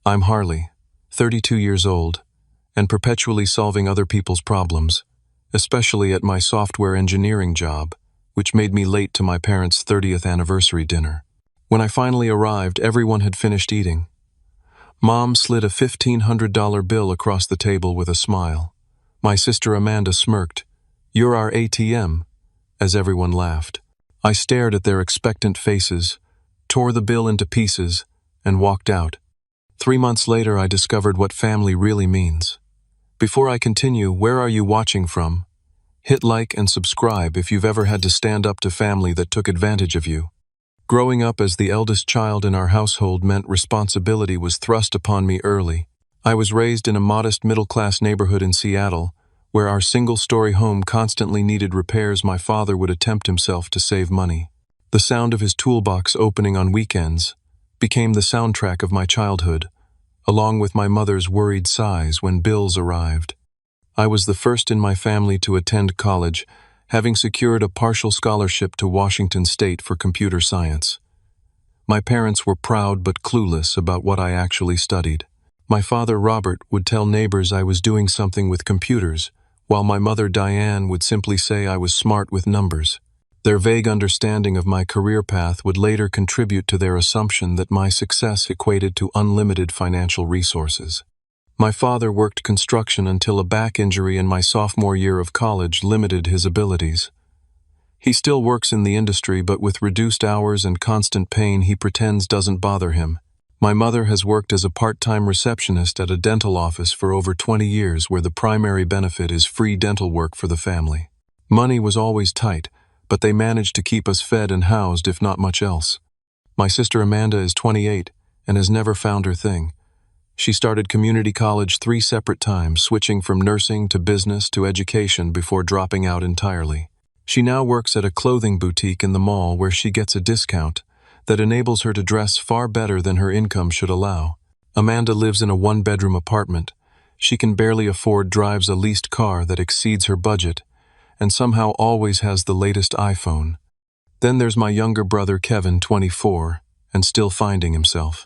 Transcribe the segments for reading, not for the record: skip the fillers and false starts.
I'm Harley, 32 years old, and perpetually solving other people's problems, especially at my software engineering job, which made me late to my parents' 30th anniversary dinner. When I finally arrived, everyone had finished eating. Mom slid a $1,500 bill across the table with a smile. My sister Amanda smirked, "You're our ATM," as everyone laughed. I stared at their expectant faces, tore the bill into pieces, and walked out. 3 months later, I discovered what family really means. Before I continue, where are you watching from? Hit like and subscribe if you've ever had to stand up to family that took advantage of you. Growing up as the eldest child in our household meant responsibility was thrust upon me early. I was raised in a modest middle-class neighborhood in Seattle, where our single-story home constantly needed repairs. My father would attempt himself to save money. The sound of his toolbox opening on weekends became the soundtrack of my childhood, along with my mother's worried sighs when bills arrived. I was the first in my family to attend college, having secured a partial scholarship to Washington State for computer science. My parents were proud but clueless about what I actually studied. My father, Robert, would tell neighbors I was doing something with computers, while my mother, Diane, would simply say I was smart with numbers. Their vague understanding of my career path would later contribute to their assumption that my success equated to unlimited financial resources. My father worked construction until a back injury in my sophomore year of college limited his abilities. He still works in the industry, but with reduced hours and constant pain he pretends doesn't bother him. My mother has worked as a part-time receptionist at a dental office for over 20 years, where the primary benefit is free dental work for the family. Money was always tight, but they managed to keep us fed and housed, if not much else. My sister Amanda is 28 and has never found her thing. She started community college 3 separate times, switching from nursing to business to education before dropping out entirely. She now works at a clothing boutique in the mall where she gets a discount that enables her to dress far better than her income should allow. Amanda lives in a 1-bedroom apartment. She can barely afford, drives a leased car that exceeds her budget, and somehow always has the latest iPhone. Then there's my younger brother Kevin, 24, and still finding himself.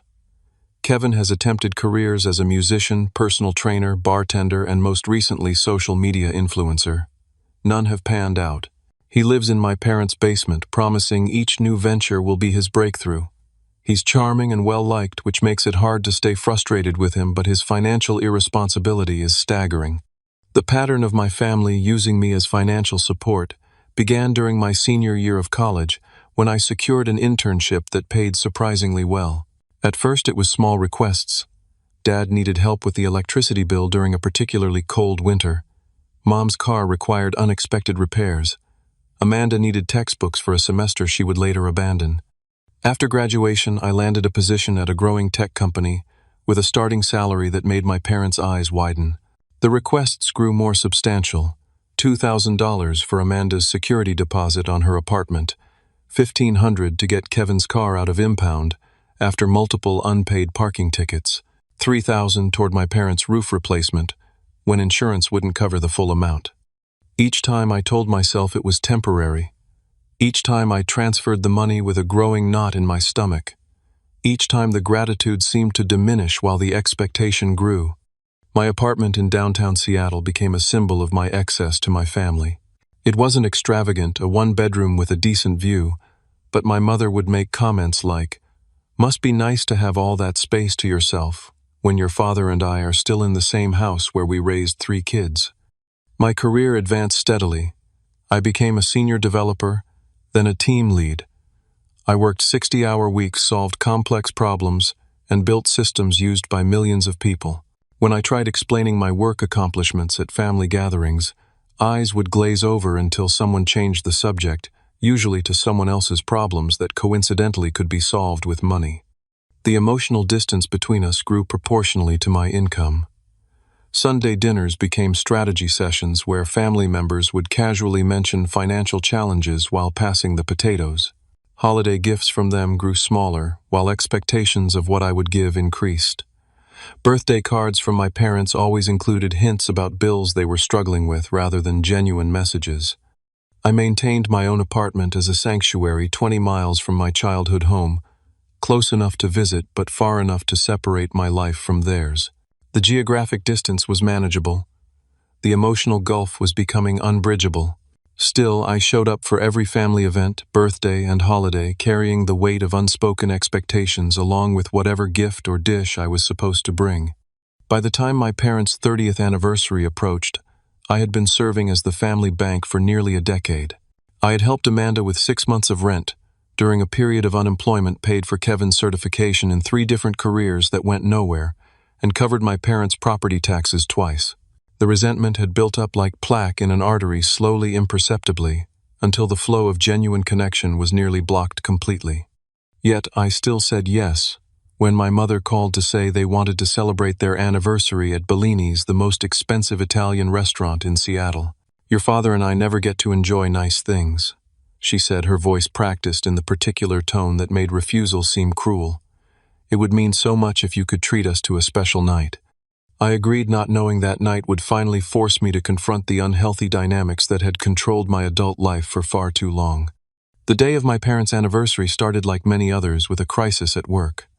Kevin has attempted careers as a musician, personal trainer, bartender, and most recently social media influencer. None have panned out. He lives in my parents' basement, promising each new venture will be his breakthrough. He's charming and well-liked, which makes it hard to stay frustrated with him, but his financial irresponsibility is staggering. The pattern of my family using me as financial support began during my senior year of college, when I secured an internship that paid surprisingly well. At first it was small requests. Dad needed help with the electricity bill during a particularly cold winter. Mom's car required unexpected repairs. Amanda needed textbooks for a semester she would later abandon. After graduation, I landed a position at a growing tech company with a starting salary that made my parents' eyes widen. The requests grew more substantial. $2,000 for Amanda's security deposit on her apartment, $1,500 to get Kevin's car out of impound after multiple unpaid parking tickets, $3,000 toward my parents' roof replacement when insurance wouldn't cover the full amount. Each time I told myself it was temporary. Each time I transferred the money with a growing knot in my stomach. Each time the gratitude seemed to diminish while the expectation grew. My apartment in downtown Seattle became a symbol of my excess to my family. It wasn't extravagant, a 1-bedroom with a decent view, but my mother would make comments like, "Must be nice to have all that space to yourself when your father and I are still in the same house where we raised 3 kids." My career advanced steadily. I became a senior developer, then a team lead. I worked 60-hour weeks, solved complex problems, and built systems used by millions of people. When I tried explaining my work accomplishments at family gatherings, eyes would glaze over until someone changed the subject, usually to someone else's problems that coincidentally could be solved with money. The emotional distance between us grew proportionally to my income. Sunday dinners became strategy sessions where family members would casually mention financial challenges while passing the potatoes. Holiday gifts from them grew smaller, while expectations of what I would give increased. Birthday cards from my parents always included hints about bills they were struggling with rather than genuine messages. I maintained my own apartment as a sanctuary 20 miles from my childhood home, close enough to visit but far enough to separate my life from theirs. The geographic distance was manageable. The emotional gulf was becoming unbridgeable. Still, I showed up for every family event, birthday, and holiday, carrying the weight of unspoken expectations along with whatever gift or dish I was supposed to bring. By the time my parents' 30th anniversary approached, I had been serving as the family bank for nearly a decade. I had helped Amanda with 6 months of rent, during a period of unemployment paid for Kevin's certification in 3 different careers that went nowhere, and covered my parents' property taxes twice. The resentment had built up like plaque in an artery slowly, imperceptibly, until the flow of genuine connection was nearly blocked completely. Yet I still said yes, when my mother called to say they wanted to celebrate their anniversary at Bellini's, the most expensive Italian restaurant in Seattle. "Your father and I never get to enjoy nice things," she said, her voice practiced in the particular tone that made refusal seem cruel. "It would mean so much if you could treat us to a special night." I agreed, not knowing that night would finally force me to confront the unhealthy dynamics that had controlled my adult life for far too long. The day of my parents' anniversary started like many others with a crisis at work.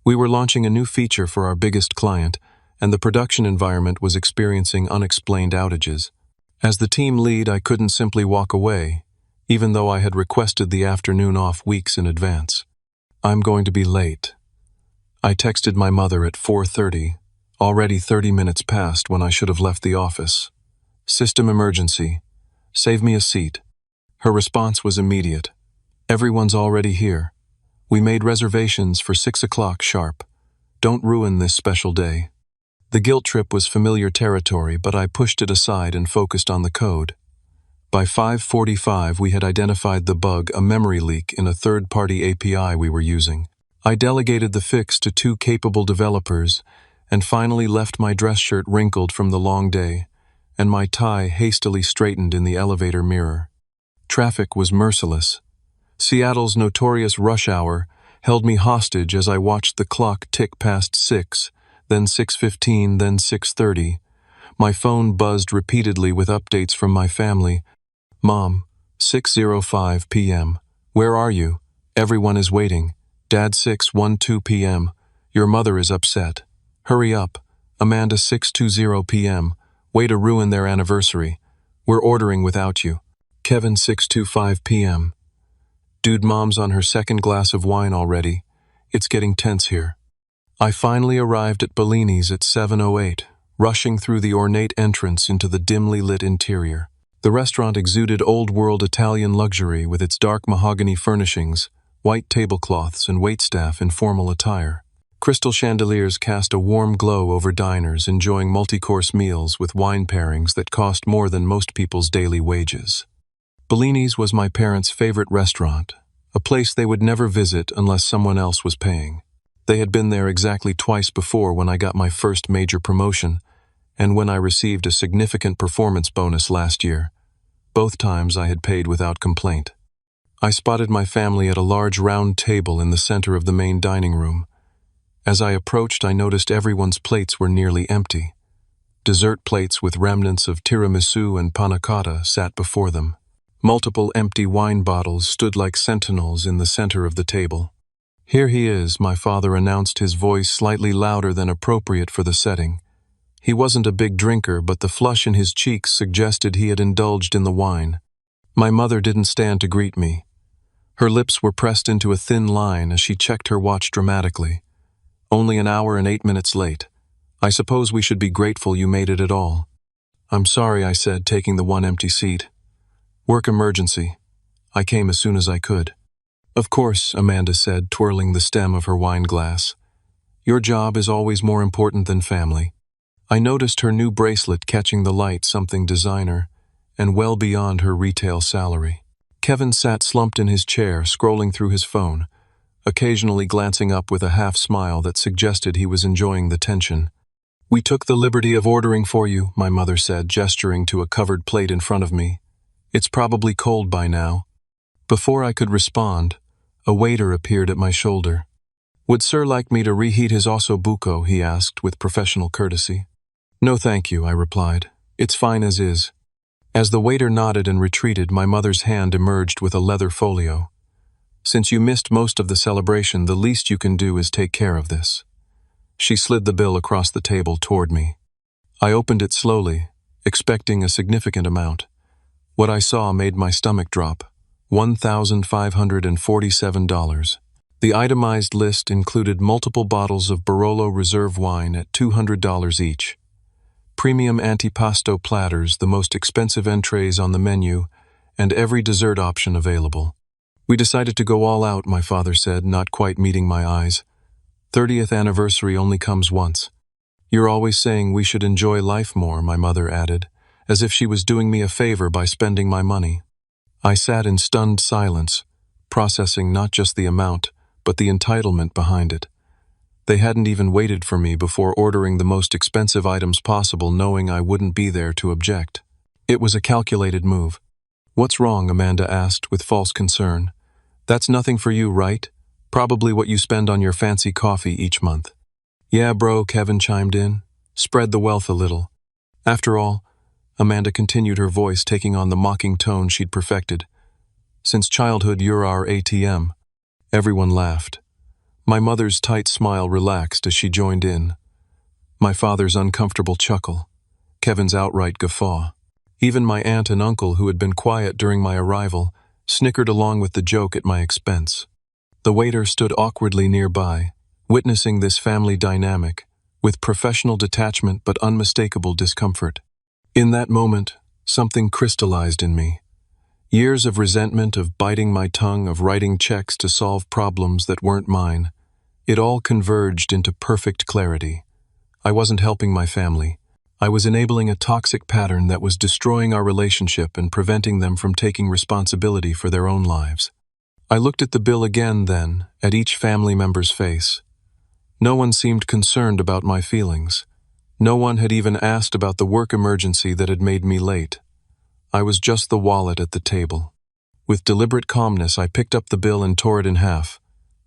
We were launching a new feature for our biggest client, and the production environment was experiencing unexplained outages. As the team lead, I couldn't simply walk away, even though I had requested the afternoon off weeks in advance. "I'm going to be late." I texted my mother at 4:30, already 30 minutes past when I should have left the office. "System emergency. Save me a seat." Her response was immediate. "Everyone's already here. We made reservations for 6 o'clock sharp. Don't ruin this special day." The guilt trip was familiar territory, but I pushed it aside and focused on the code. By 5:45, we had identified the bug, a memory leak in a third-party API we were using. I delegated the fix to 2 capable developers and finally left my dress shirt wrinkled from the long day and my tie hastily straightened in the elevator mirror. Traffic was merciless. Seattle's notorious rush hour held me hostage as I watched the clock tick past 6, then 6:15, then 6:30. My phone buzzed repeatedly with updates from my family. "Mom, 6:05 p.m. Where are you? Everyone is waiting. Dad, 6:12 p.m. Your mother is upset. Hurry up. Amanda, 6:20 p.m. Way to ruin their anniversary. We're ordering without you. Kevin, 6:25 p.m. Dude, Mom's on her second glass of wine already. It's getting tense here." I finally arrived at Bellini's at 7:08, rushing through the ornate entrance into the dimly lit interior. The restaurant exuded old-world Italian luxury with its dark mahogany furnishings, white tablecloths, and waitstaff in formal attire. Crystal chandeliers cast a warm glow over diners enjoying multi-course meals with wine pairings that cost more than most people's daily wages. Bellini's was my parents' favorite restaurant, a place they would never visit unless someone else was paying. They had been there exactly twice before, when I got my first major promotion and when I received a significant performance bonus last year. Both times I had paid without complaint. I spotted my family at a large round table in the center of the main dining room. As I approached, I noticed everyone's plates were nearly empty. Dessert plates with remnants of tiramisu and panna cotta sat before them. Multiple empty wine bottles stood like sentinels in the center of the table. "Here he is," my father announced, his voice slightly louder than appropriate for the setting. He wasn't a big drinker, but the flush in his cheeks suggested he had indulged in the wine. My mother didn't stand to greet me. Her lips were pressed into a thin line as she checked her watch dramatically. "Only an hour and 8 minutes late. I suppose we should be grateful you made it at all." "I'm sorry," I said, taking the one empty seat. "Work emergency. I came as soon as I could." "Of course," Amanda said, twirling the stem of her wine glass. "Your job is always more important than family." I noticed her new bracelet catching the light, something designer, and well beyond her retail salary. Kevin sat slumped in his chair, scrolling through his phone, occasionally glancing up with a half-smile that suggested he was enjoying the tension. "We took the liberty of ordering for you," my mother said, gesturing to a covered plate in front of me. "It's probably cold by now." Before I could respond, a waiter appeared at my shoulder. "Would Sir like me to reheat his osso buco?" he asked with professional courtesy. "No thank you," I replied. "It's fine as is." As the waiter nodded and retreated, my mother's hand emerged with a leather folio. Since you missed most of the celebration, the least you can do is take care of this. She slid the bill across the table toward me. I opened it slowly, expecting a significant amount. What I saw made my stomach drop. $1,547. The itemized list included multiple bottles of Barolo Reserve wine at $200 each. Premium antipasto platters, the most expensive entrees on the menu, and every dessert option available. We decided to go all out, my father said, not quite meeting my eyes. 30th anniversary only comes once. You're always saying we should enjoy life more, my mother added, as if she was doing me a favor by spending my money. I sat in stunned silence, processing not just the amount, but the entitlement behind it. They hadn't even waited for me before ordering the most expensive items possible, knowing I wouldn't be there to object. It was a calculated move. What's wrong? Amanda asked with false concern. That's nothing for you, right? Probably what you spend on your fancy coffee each month. Yeah, bro, Kevin chimed in. Spread the wealth a little. After all, Amanda continued, her voice taking on the mocking tone she'd perfected. Since childhood, you're our ATM. Everyone laughed. My mother's tight smile relaxed as she joined in. My father's uncomfortable chuckle. Kevin's outright guffaw. Even my aunt and uncle, who had been quiet during my arrival, snickered along with the joke at my expense. The waiter stood awkwardly nearby, witnessing this family dynamic, with professional detachment but unmistakable discomfort. In that moment, something crystallized in me. Years of resentment, of biting my tongue, of writing checks to solve problems that weren't mine. It all converged into perfect clarity. I wasn't helping my family. I was enabling a toxic pattern that was destroying our relationship and preventing them from taking responsibility for their own lives. I looked at the bill again then, at each family member's face. No one seemed concerned about my feelings. No one had even asked about the work emergency that had made me late. I was just the wallet at the table. With deliberate calmness, I picked up the bill and tore it in half,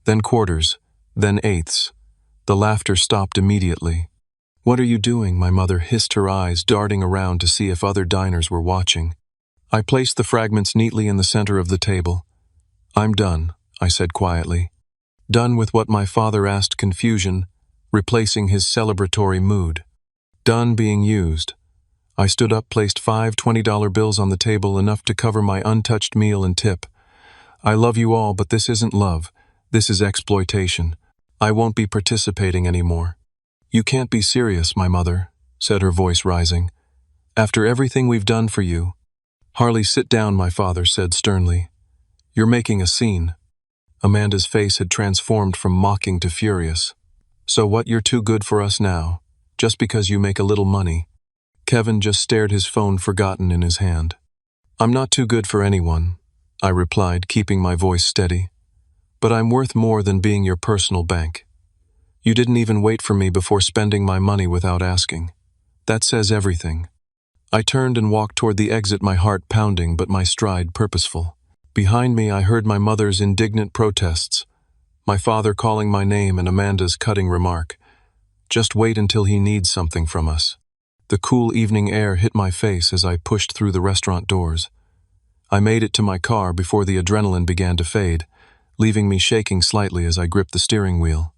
then quarters, then eighths. The laughter stopped immediately. What are you doing? My mother hissed, her eyes darting around to see if other diners were watching. I placed the fragments neatly in the center of the table. I'm done, I said quietly. Done with what my father asked confusion, replacing his celebratory mood. Done being used. I stood up, placed 5 $20 bills on the table, enough to cover my untouched meal and tip. I love you all, but this isn't love. This is exploitation. I won't be participating anymore. You can't be serious, my mother, said, her voice rising. After everything we've done for you. Harley, sit down, my father said sternly. You're making a scene. Amanda's face had transformed from mocking to furious. So what, you're too good for us now, just because you make a little money? Kevin just stared, his phone forgotten in his hand. I'm not too good for anyone, I replied, keeping my voice steady. But I'm worth more than being your personal bank. You didn't even wait for me before spending my money without asking. That says everything. I turned and walked toward the exit, my heart pounding but my stride purposeful. Behind me, I heard my mother's indignant protests, my father calling my name, and Amanda's cutting remark. Just wait until he needs something from us. The cool evening air hit my face as I pushed through the restaurant doors. I made it to my car before the adrenaline began to fade, leaving me shaking slightly as I gripped the steering wheel.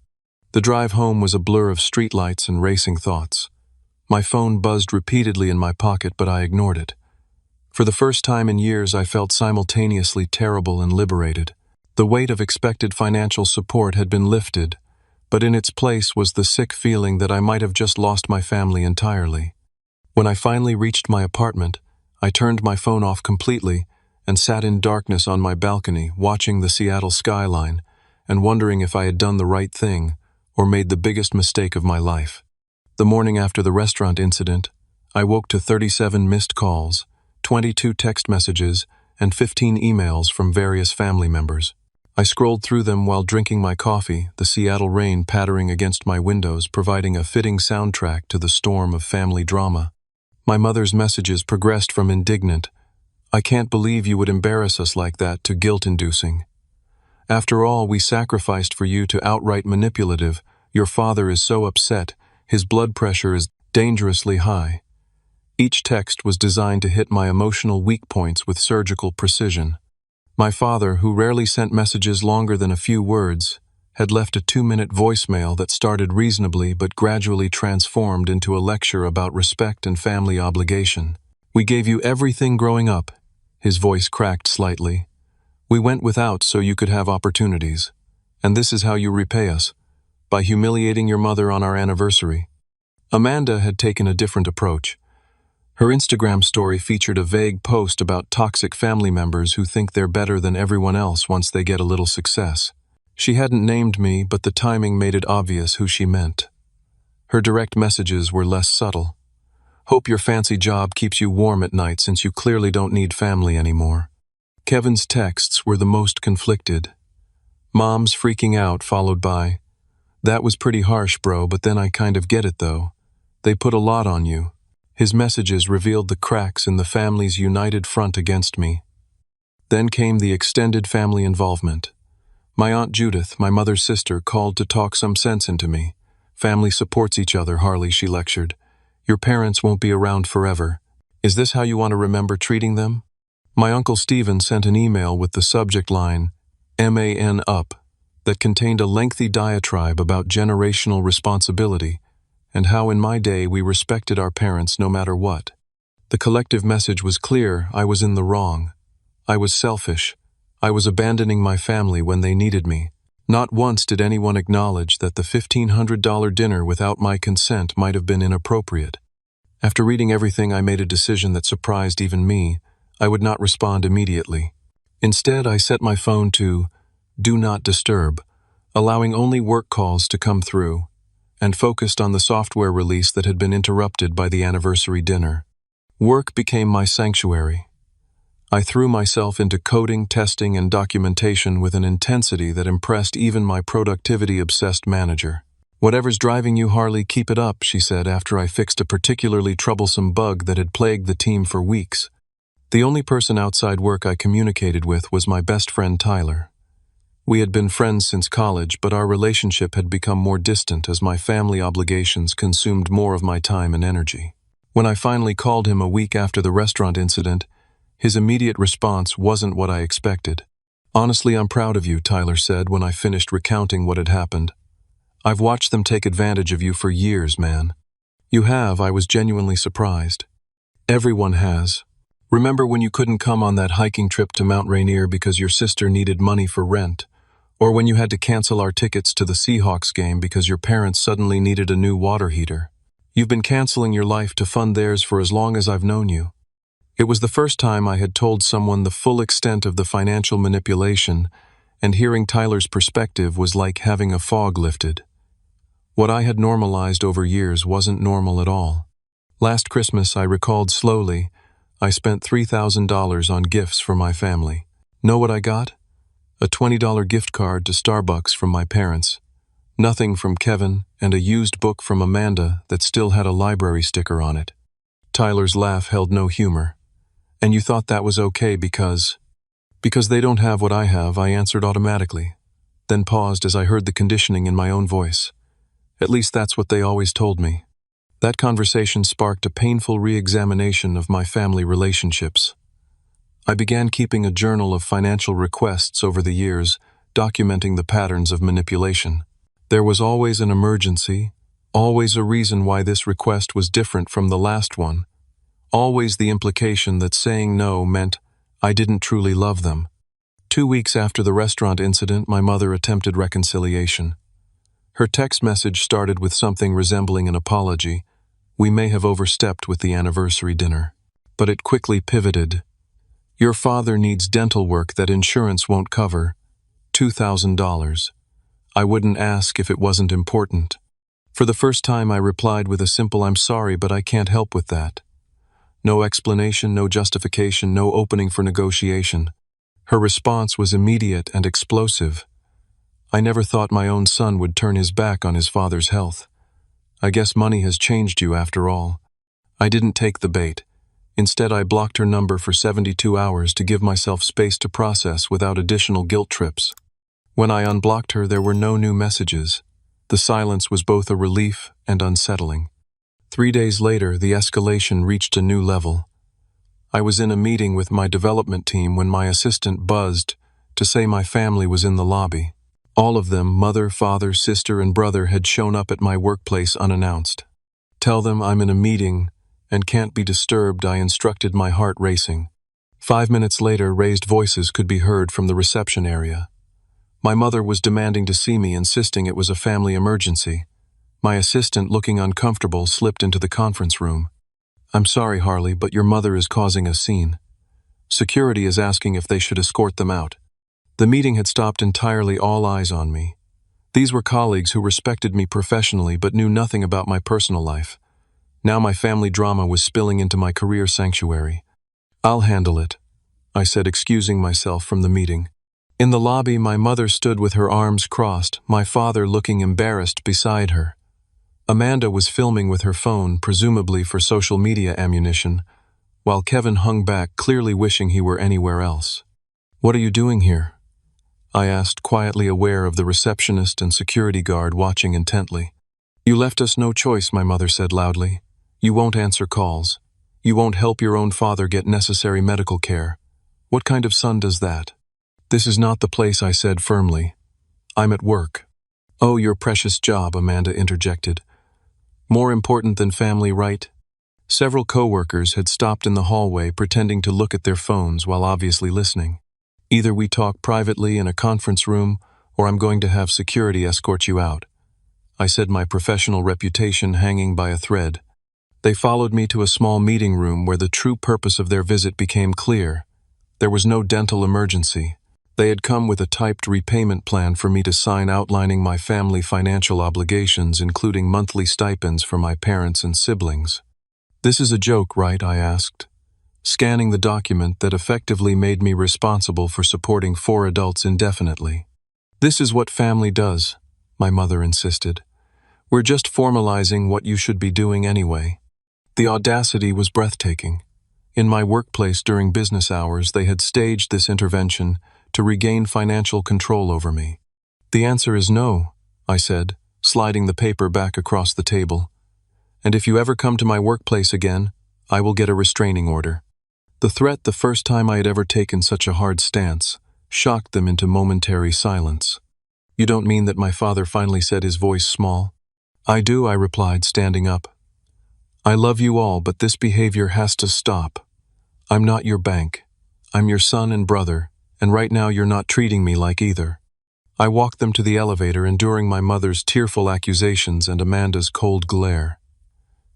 The drive home was a blur of streetlights and racing thoughts. My phone buzzed repeatedly in my pocket, but I ignored it. For the first time in years, I felt simultaneously terrible and liberated. The weight of expected financial support had been lifted, but in its place was the sick feeling that I might have just lost my family entirely. When I finally reached my apartment, I turned my phone off completely and sat in darkness on my balcony, watching the Seattle skyline and wondering if I had done the right thing or made the biggest mistake of my life. The morning after the restaurant incident, I woke to 37 missed calls, 22 text messages, and 15 emails from various family members. I scrolled through them while drinking my coffee, the Seattle rain pattering against my windows, providing a fitting soundtrack to the storm of family drama. My mother's messages progressed from indignant, "I can't believe you would embarrass us like that," to guilt-inducing. "After all we sacrificed for you," to outright manipulative, "Your father is so upset, his blood pressure is dangerously high." Each text was designed to hit my emotional weak points with surgical precision. My father, who rarely sent messages longer than a few words, had left a 2-minute voicemail that started reasonably but gradually transformed into a lecture about respect and family obligation. "We gave you everything growing up." His voice cracked slightly. "We went without so you could have opportunities. And this is how you repay us, by humiliating your mother on our anniversary." Amanda had taken a different approach. Her Instagram story featured a vague post about toxic family members who think they're better than everyone else once they get a little success. She hadn't named me, but the timing made it obvious who she meant. Her direct messages were less subtle. "Hope your fancy job keeps you warm at night since you clearly don't need family anymore." Kevin's texts were the most conflicted. Mom's freaking out, followed by, "That was pretty harsh, bro, but then I kind of get it though. They put a lot on you." His messages revealed the cracks in the family's united front against me. Then came the extended family involvement. My Aunt Judith, my mother's sister, called to talk some sense into me. "Family supports each other, Harley," she lectured. "Your parents won't be around forever. Is this how you want to remember treating them?" My Uncle Stephen sent an email with the subject line, "MAN up," that contained a lengthy diatribe about generational responsibility and how in my day we respected our parents no matter what. The collective message was clear: I was in the wrong. I was selfish. I was abandoning my family when they needed me. Not once did anyone acknowledge that the $1,500 dinner without my consent might have been inappropriate. After reading everything, I made a decision that surprised even me. I would not respond immediately. Instead, I set my phone to Do Not Disturb, allowing only work calls to come through, and focused on the software release that had been interrupted by the anniversary dinner. Work became my sanctuary. I threw myself into coding, testing, and documentation with an intensity that impressed even my productivity-obsessed manager. "Whatever's driving you, Harley, keep it up," she said after I fixed a particularly troublesome bug that had plagued the team for weeks. The only person outside work I communicated with was my best friend Tyler. We had been friends since college, but our relationship had become more distant as my family obligations consumed more of my time and energy. When I finally called him a week after the restaurant incident, his immediate response wasn't what I expected. "Honestly, I'm proud of you," Tyler said when I finished recounting what had happened. "I've watched them take advantage of you for years, man." "You have," I was genuinely surprised. "Everyone has. Remember when you couldn't come on that hiking trip to Mount Rainier because your sister needed money for rent? Or when you had to cancel our tickets to the Seahawks game because your parents suddenly needed a new water heater? You've been canceling your life to fund theirs for as long as I've known you." It was the first time I had told someone the full extent of the financial manipulation, and hearing Tyler's perspective was like having a fog lifted. What I had normalized over years wasn't normal at all. Last Christmas, I recalled slowly, I spent $3,000 on gifts for my family. Know what I got? A $20 gift card to Starbucks from my parents. Nothing from Kevin, and a used book from Amanda that still had a library sticker on it. Tyler's laugh held no humor. "And you thought that was okay because they don't have what I have," I answered automatically, then paused as I heard the conditioning in my own voice. "At least that's what they always told me." That conversation sparked a painful re-examination of my family relationships. I began keeping a journal of financial requests over the years, documenting the patterns of manipulation. There was always an emergency, always a reason why this request was different from the last one, always the implication that saying no meant I didn't truly love them. 2 weeks after the restaurant incident, my mother attempted reconciliation. Her text message started with something resembling an apology. "We may have overstepped with the anniversary dinner." But it quickly pivoted. "Your father needs dental work that insurance won't cover. $2,000. I wouldn't ask if it wasn't important." For the first time, I replied with a simple "I'm sorry, but I can't help with that." No explanation, no justification, no opening for negotiation. Her response was immediate and explosive. "I never thought my own son would turn his back on his father's health. I guess money has changed you after all." I didn't take the bait. Instead, I blocked her number for 72 hours to give myself space to process without additional guilt trips. When I unblocked her, there were no new messages. The silence was both a relief and unsettling. 3 days later, the escalation reached a new level. I was in a meeting with my development team when my assistant buzzed to say my family was in the lobby. All of them, mother, father, sister, and brother, had shown up at my workplace unannounced. "Tell them I'm in a meeting and can't be disturbed," I instructed, my heart racing. 5 minutes later, raised voices could be heard from the reception area. My mother was demanding to see me, insisting it was a family emergency. My assistant, looking uncomfortable, slipped into the conference room. "I'm sorry, Harley, but your mother is causing a scene. Security is asking if they should escort them out." The meeting had stopped entirely, all eyes on me. These were colleagues who respected me professionally but knew nothing about my personal life. Now my family drama was spilling into my career sanctuary. "I'll handle it," I said, excusing myself from the meeting. In the lobby, my mother stood with her arms crossed, my father looking embarrassed beside her. Amanda was filming with her phone, presumably for social media ammunition, while Kevin hung back, clearly wishing he were anywhere else. "What are you doing here?" I asked, quietly aware of the receptionist and security guard watching intently. "You left us no choice," my mother said loudly. "You won't answer calls. You won't help your own father get necessary medical care. What kind of son does that?" "This is not the place," I said firmly. "I'm at work." "Oh, your precious job," Amanda interjected. "More important than family, right?" Several coworkers had stopped in the hallway, pretending to look at their phones while obviously listening. "Either we talk privately in a conference room, or I'm going to have security escort you out," I said, my professional reputation hanging by a thread. They followed me to a small meeting room where the true purpose of their visit became clear. There was no dental emergency. They had come with a typed repayment plan for me to sign, outlining my family financial obligations, including monthly stipends for my parents and siblings. "This is a joke, right?" I asked, scanning the document that effectively made me responsible for supporting 4 adults indefinitely. "This is what family does," my mother insisted. "We're just formalizing what you should be doing anyway." The audacity was breathtaking. In my workplace during business hours, they had staged this intervention to regain financial control over me. "The answer is no," I said, sliding the paper back across the table. "And if you ever come to my workplace again, I will get a restraining order." The threat, the first time I had ever taken such a hard stance, shocked them into momentary silence. "You don't mean that?" my father finally said, his voice small. "I do," I replied, standing up. "I love you all, but this behavior has to stop. I'm not your bank. I'm your son and brother, and right now you're not treating me like either." I walked them to the elevator, enduring my mother's tearful accusations and Amanda's cold glare.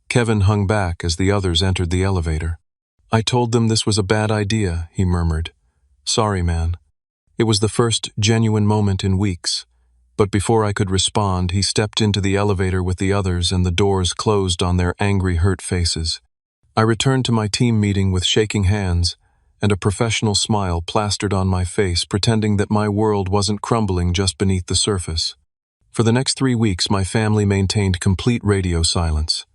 Kevin hung back as the others entered the elevator. "I told them this was a bad idea," he murmured. "Sorry, man." It was the first genuine moment in weeks, but before I could respond, he stepped into the elevator with the others and the doors closed on their angry, hurt faces. I returned to my team meeting with shaking hands and a professional smile plastered on my face, pretending that my world wasn't crumbling just beneath the surface. For the next 3 weeks, my family maintained complete radio silence.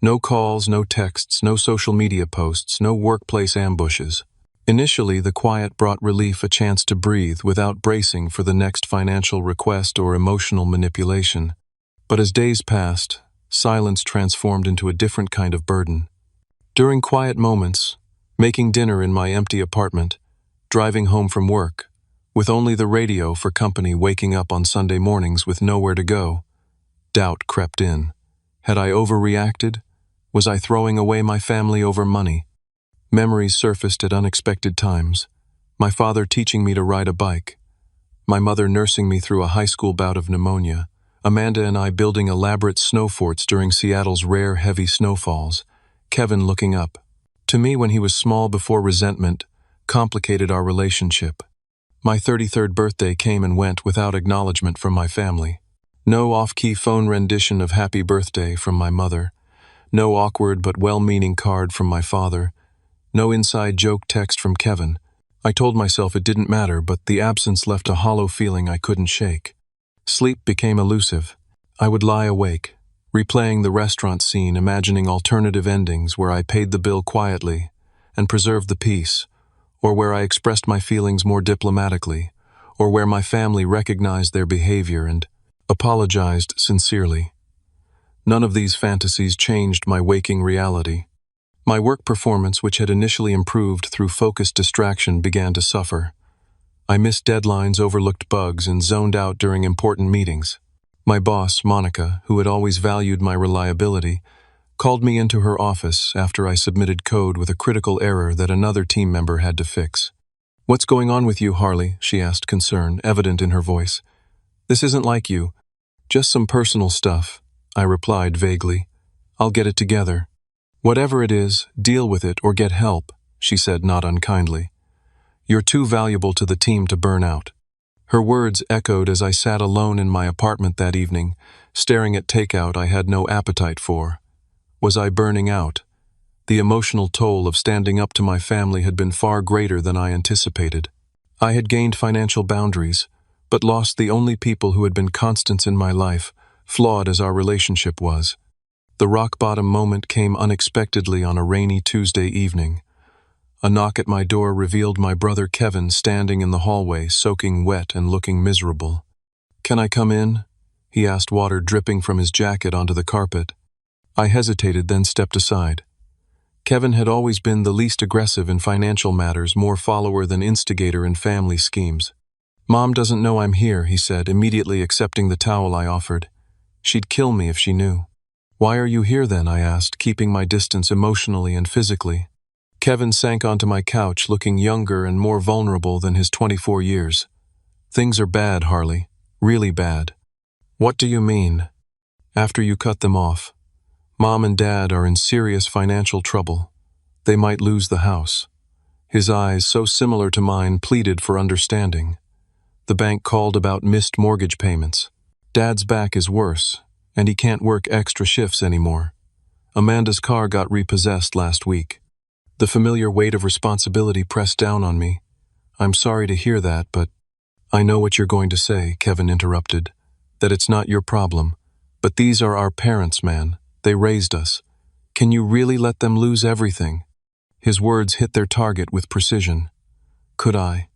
No calls, no texts, no social media posts, no workplace ambushes. Initially, the quiet brought relief, a chance to breathe without bracing for the next financial request or emotional manipulation. But as days passed, silence transformed into a different kind of burden. During quiet moments, making dinner in my empty apartment, driving home from work, with only the radio for company, waking up on Sunday mornings with nowhere to go, doubt crept in. Had I overreacted? Was I throwing away my family over money? Memories surfaced at unexpected times. My father teaching me to ride a bike. My mother nursing me through a high school bout of pneumonia. Amanda and I building elaborate snow forts during Seattle's rare, heavy snowfalls. Kevin looking up to me when he was small before resentment complicated our relationship. My 33rd birthday came and went without acknowledgement from my family. No off-key phone rendition of happy birthday from my mother. No awkward but well-meaning card from my father. No inside joke text from Kevin. I told myself it didn't matter, but the absence left a hollow feeling I couldn't shake. Sleep became elusive. I would lie awake, replaying the restaurant scene, imagining alternative endings where I paid the bill quietly and preserved the peace, or where I expressed my feelings more diplomatically, or where my family recognized their behavior and apologized sincerely. None of these fantasies changed my waking reality. My work performance, which had initially improved through focused distraction, began to suffer. I missed deadlines, overlooked bugs, and zoned out during important meetings. My boss, Monica, who had always valued my reliability, called me into her office after I submitted code with a critical error that another team member had to fix. "What's going on with you, Harley?" she asked, concern evident in her voice. "This isn't like you. Just some personal stuff," I replied vaguely. "I'll get it together." "Whatever it is, deal with it or get help," she said not unkindly. "You're too valuable to the team to burn out." Her words echoed as I sat alone in my apartment that evening, staring at takeout I had no appetite for. Was I burning out? The emotional toll of standing up to my family had been far greater than I anticipated. I had gained financial boundaries, but lost the only people who had been constants in my life, flawed as our relationship was. The rock-bottom moment came unexpectedly on a rainy Tuesday evening. A knock at my door revealed my brother Kevin standing in the hallway, soaking wet and looking miserable. "Can I come in?" he asked, water dripping from his jacket onto the carpet. I hesitated, then stepped aside. Kevin had always been the least aggressive in financial matters, more follower than instigator in family schemes. "Mom doesn't know I'm here," he said, immediately accepting the towel I offered. "She'd kill me if she knew." "Why are you here then?" I asked, keeping my distance emotionally and physically. Kevin sank onto my couch, looking younger and more vulnerable than his 24 years. "Things are bad, Harley. Really bad." "What do you mean?" "After you cut them off. Mom and Dad are in serious financial trouble. They might lose the house." His eyes, so similar to mine, pleaded for understanding. "The bank called about missed mortgage payments. Dad's back is worse, and he can't work extra shifts anymore. Amanda's car got repossessed last week." The familiar weight of responsibility pressed down on me. "I'm sorry to hear that, but—" "I know what you're going to say," Kevin interrupted. "That it's not your problem. But these are our parents, man. They raised us. Can you really let them lose everything?" His words hit their target with precision. Could I?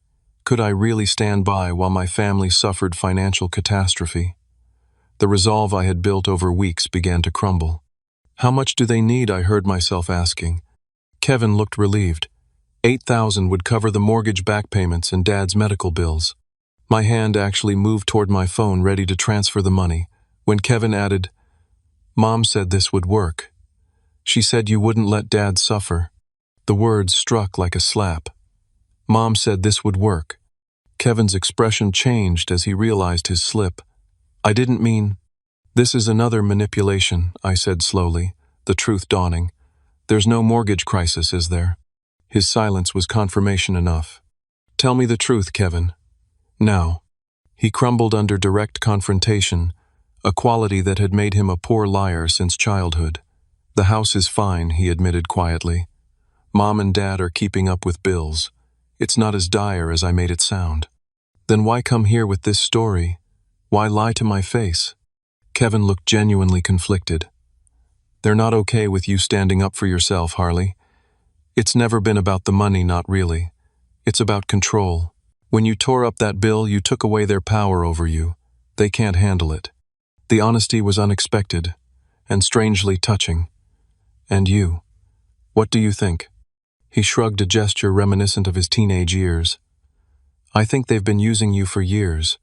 Could I really stand by while my family suffered financial catastrophe? The resolve I had built over weeks began to crumble. "How much do they need?" I heard myself asking. Kevin looked relieved. $8,000 would cover the mortgage back payments and Dad's medical bills. My hand actually moved toward my phone, ready to transfer the money, when Kevin added, "Mom said this would work. She said you wouldn't let Dad suffer." The words struck like a slap. "Mom said this would work." Kevin's expression changed as he realized his slip. "I didn't mean—" "This is another manipulation," I said slowly, the truth dawning. "There's no mortgage crisis, is there?" His silence was confirmation enough. "Tell me the truth, Kevin. Now." He crumbled under direct confrontation, a quality that had made him a poor liar since childhood. "The house is fine," he admitted quietly. "Mom and Dad are keeping up with bills. It's not as dire as I made it sound." "Then why come here with this story? Why lie to my face?" Kevin looked genuinely conflicted. "They're not okay with you standing up for yourself, Harley. It's never been about the money, not really. It's about control. When you tore up that bill, you took away their power over you. They can't handle it." The honesty was unexpected and strangely touching. "And you? What do you think?" He shrugged, a gesture reminiscent of his teenage years. "I think they've been using you for years.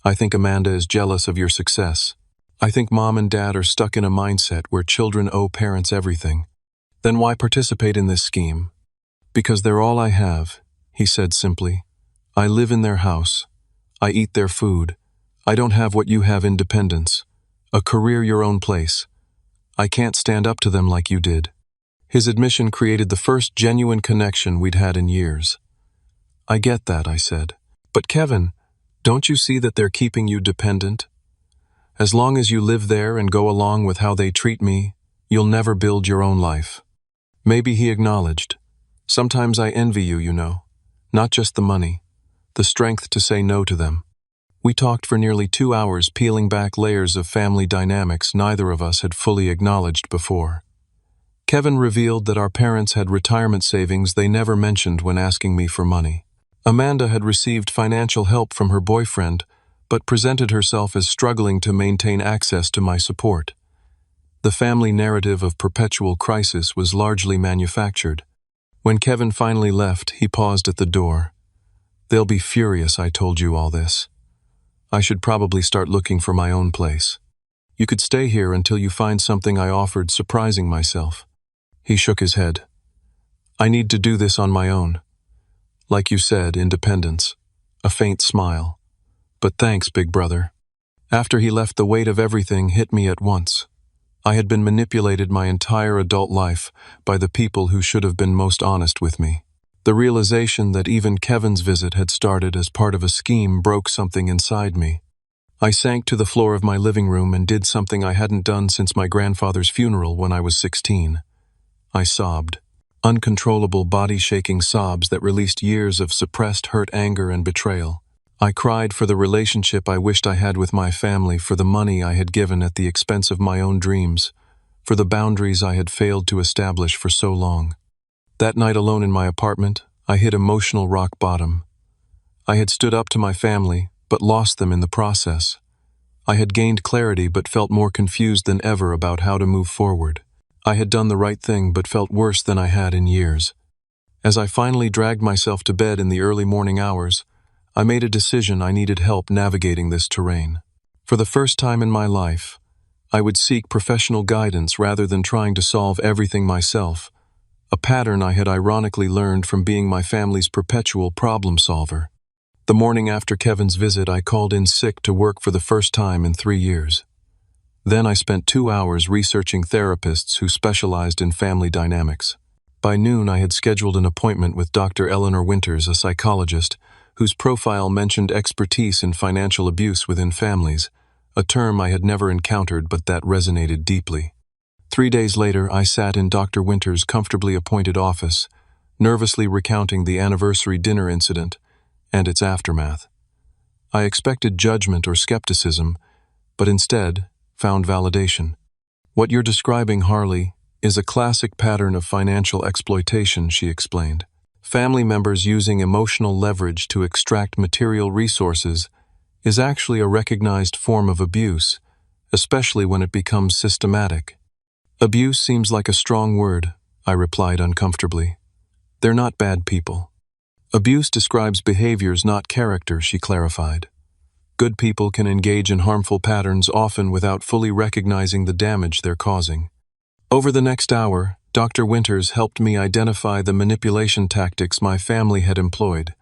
I think Amanda is jealous of your success. I think Mom and Dad are stuck in a mindset where children owe parents everything. Then why participate in this scheme?" "Because they're all I have," he said simply. "I live in their house. I eat their food. I don't have what you have: independence. A career, your own place. I can't stand up to them like you did." His admission created the first genuine connection we'd had in years. "I get that," I said. "But Kevin, don't you see that they're keeping you dependent? As long as you live there and go along with how they treat me, you'll never build your own life." Maybe, he acknowledged. "Sometimes I envy you, you know. Not just the money, the strength to say no to them." We talked for nearly 2 hours, peeling back layers of family dynamics neither of us had fully acknowledged before. Kevin revealed that our parents had retirement savings they never mentioned when asking me for money. Amanda had received financial help from her boyfriend, but presented herself as struggling to maintain access to my support. The family narrative of perpetual crisis was largely manufactured. When Kevin finally left, he paused at the door. "They'll be furious I told you all this. I should probably start looking for my own place. You could stay here until you find something," I offered, surprising myself. He shook his head. "I need to do this on my own. Like you said, independence." A faint smile. "But thanks, big brother." After he left, the weight of everything hit me at once. I had been manipulated my entire adult life by the people who should have been most honest with me. The realization that even Kevin's visit had started as part of a scheme broke something inside me. I sank to the floor of my living room and did something I hadn't done since my grandfather's funeral when I was 16. I sobbed. Uncontrollable body-shaking sobs that released years of suppressed hurt, anger, and betrayal. I cried for the relationship I wished I had with my family, for the money I had given at the expense of my own dreams, for the boundaries I had failed to establish for so long. That night alone in my apartment, I hit emotional rock bottom. I had stood up to my family, but lost them in the process. I had gained clarity but felt more confused than ever about how to move forward. I had done the right thing but felt worse than I had in years. As I finally dragged myself to bed in the early morning hours, I made a decision: I needed help navigating this terrain. For the first time in my life, I would seek professional guidance rather than trying to solve everything myself, a pattern I had ironically learned from being my family's perpetual problem solver. The morning after Kevin's visit, I called in sick to work for the first time in 3 years. Then I spent 2 hours researching therapists who specialized in family dynamics. By noon, I had scheduled an appointment with Dr. Eleanor Winters, a psychologist, whose profile mentioned expertise in financial abuse within families, a term I had never encountered but that resonated deeply. 3 days later, I sat in Dr. Winters' comfortably appointed office, nervously recounting the anniversary dinner incident and its aftermath. I expected judgment or skepticism, but instead found validation. "What you're describing, Harley, is a classic pattern of financial exploitation," she explained. "Family members using emotional leverage to extract material resources is actually a recognized form of abuse, especially when it becomes systematic." "Abuse seems like a strong word," I replied uncomfortably. "They're not bad people." "Abuse describes behaviors, not character," she clarified. "Good people can engage in harmful patterns often without fully recognizing the damage they're causing." Over the next hour, Dr. Winters helped me identify the manipulation tactics my family had employed: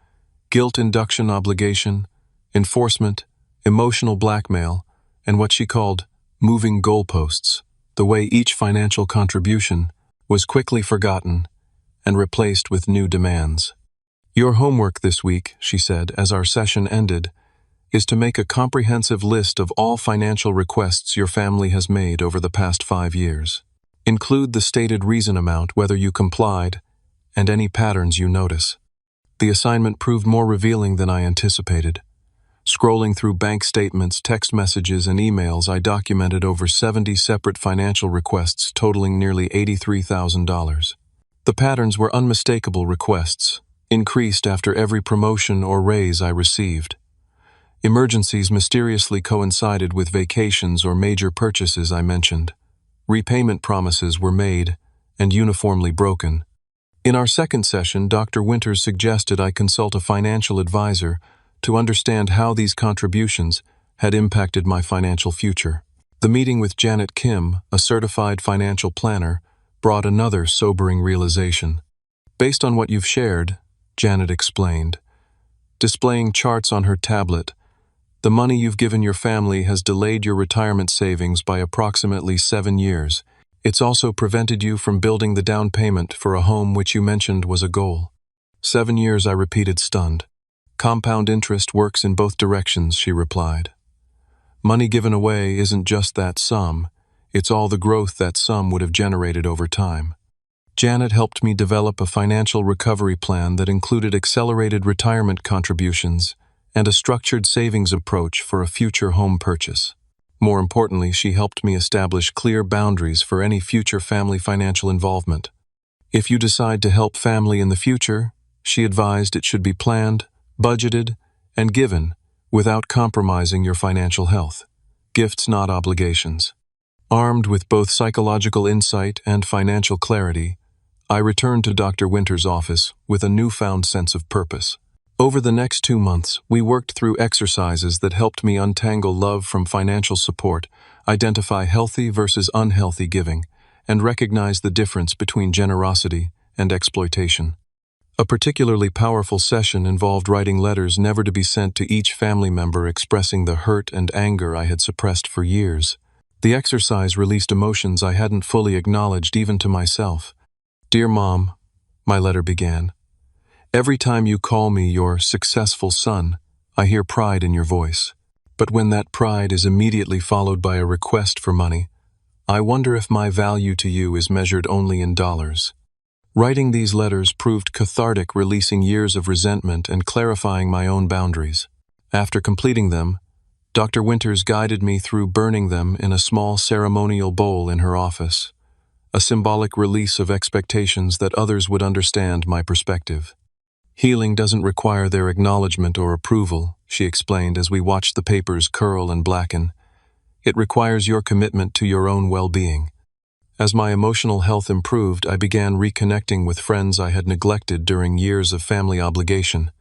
guilt induction, obligation, enforcement, emotional blackmail, and what she called moving goalposts, the way each financial contribution was quickly forgotten and replaced with new demands. "Your homework this week," she said as our session ended, "is to make a comprehensive list of all financial requests your family has made over the past 5 years. Include the stated reason amount, whether you complied, and any patterns you notice." The assignment proved more revealing than I anticipated. Scrolling through bank statements, text messages, and emails, I documented over 70 separate financial requests totaling nearly $83,000. The patterns were unmistakable: requests increased after every promotion or raise I received. Emergencies mysteriously coincided with vacations or major purchases I mentioned. Repayment promises were made and uniformly broken. In our second session, Dr. Winters suggested I consult a financial advisor to understand how these contributions had impacted my financial future. The meeting with Janet Kim, a certified financial planner, brought another sobering realization. "Based on what you've shared," Janet explained, displaying charts on her tablet, "the money you've given your family has delayed your retirement savings by approximately 7 years. It's also prevented you from building the down payment for a home which you mentioned was a goal." 7 years, I repeated, stunned. "Compound interest works in both directions," she replied. "Money given away isn't just that sum, it's all the growth that sum would have generated over time." Janet helped me develop a financial recovery plan that included accelerated retirement contributions and a structured savings approach for a future home purchase. More importantly, she helped me establish clear boundaries for any future family financial involvement. "If you decide to help family in the future," she advised, "it should be planned, budgeted, and given without compromising your financial health. Gifts, not obligations." Armed with both psychological insight and financial clarity, I returned to Dr. Winter's office with a newfound sense of purpose. Over the next 2 months, we worked through exercises that helped me untangle love from financial support, identify healthy versus unhealthy giving, and recognize the difference between generosity and exploitation. A particularly powerful session involved writing letters never to be sent to each family member expressing the hurt and anger I had suppressed for years. The exercise released emotions I hadn't fully acknowledged even to myself. "Dear Mom," my letter began, "every time you call me your successful son, I hear pride in your voice. But when that pride is immediately followed by a request for money, I wonder if my value to you is measured only in dollars." Writing these letters proved cathartic, releasing years of resentment and clarifying my own boundaries. After completing them, Dr. Winters guided me through burning them in a small ceremonial bowl in her office, a symbolic release of expectations that others would understand my perspective. "Healing doesn't require their acknowledgement or approval," she explained as we watched the papers curl and blacken. "It requires your commitment to your own well-being." As my emotional health improved, I began reconnecting with friends I had neglected during years of family obligation.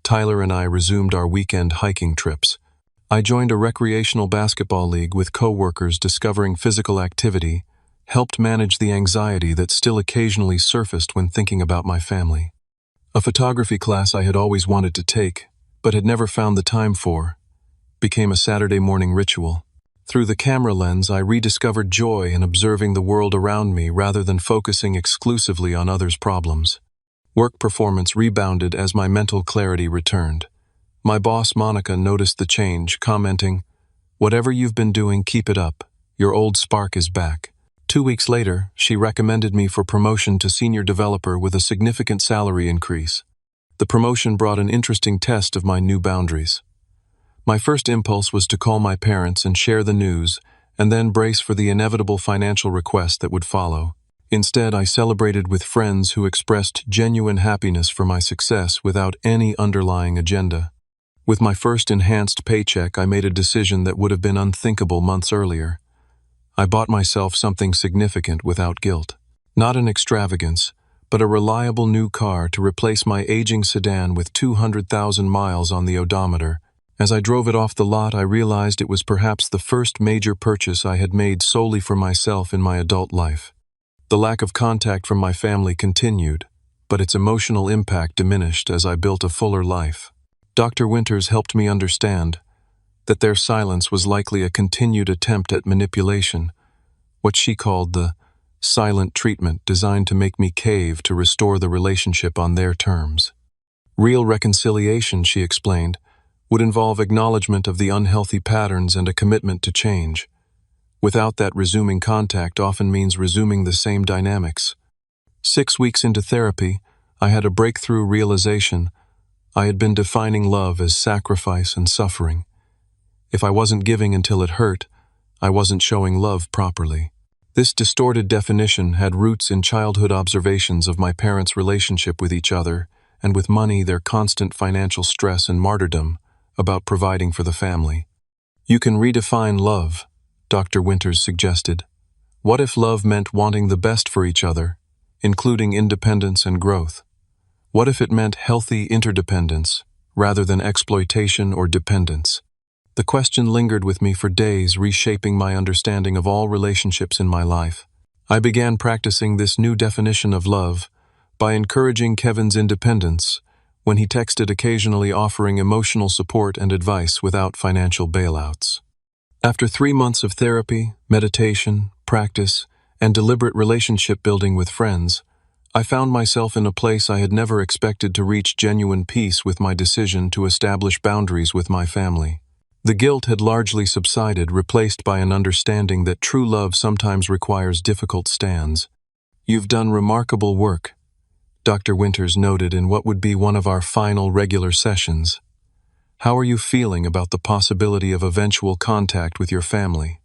Tyler and I resumed our weekend hiking trips. I joined a recreational basketball league with coworkers, discovering physical activity helped manage the anxiety that still occasionally surfaced when thinking about my family. A photography class I had always wanted to take, but had never found the time for, became a Saturday morning ritual. Through the camera lens, I rediscovered joy in observing the world around me rather than focusing exclusively on others' problems. Work performance rebounded as my mental clarity returned. My boss, Monica, noticed the change, commenting, "Whatever you've been doing, keep it up. Your old spark is back." 2 weeks later, she recommended me for promotion to senior developer with a significant salary increase. The promotion brought an interesting test of my new boundaries. My first impulse was to call my parents and share the news, and then brace for the inevitable financial request that would follow. Instead, I celebrated with friends who expressed genuine happiness for my success without any underlying agenda. With my first enhanced paycheck, I made a decision that would have been unthinkable months earlier. I bought myself something significant without guilt. Not an extravagance, but a reliable new car to replace my aging sedan with 200,000 miles on the odometer. As I drove it off the lot, I realized it was perhaps the first major purchase I had made solely for myself in my adult life. The lack of contact from my family continued, but its emotional impact diminished as I built a fuller life. Dr. Winters helped me understand that their silence was likely a continued attempt at manipulation, what she called the silent treatment designed to make me cave to restore the relationship on their terms. Real reconciliation, she explained, would involve acknowledgement of the unhealthy patterns and a commitment to change. Without that, resuming contact often means resuming the same dynamics. 6 weeks into therapy, I had a breakthrough realization. I had been defining love as sacrifice and suffering. If I wasn't giving until it hurt, I wasn't showing love properly. This distorted definition had roots in childhood observations of my parents' relationship with each other, and with money, their constant financial stress and martyrdom about providing for the family. "You can redefine love," Dr. Winters suggested. "What if love meant wanting the best for each other, including independence and growth? What if it meant healthy interdependence, rather than exploitation or dependence?" The question lingered with me for days, reshaping my understanding of all relationships in my life. I began practicing this new definition of love by encouraging Kevin's independence when he texted, occasionally offering emotional support and advice without financial bailouts. After 3 months of therapy, meditation, practice, and deliberate relationship building with friends, I found myself in a place I had never expected to reach: genuine peace with my decision to establish boundaries with my family. The guilt had largely subsided, replaced by an understanding that true love sometimes requires difficult stands. "You've done remarkable work," Dr. Winters noted in what would be one of our final regular sessions. "How are you feeling about the possibility of eventual contact with your family?"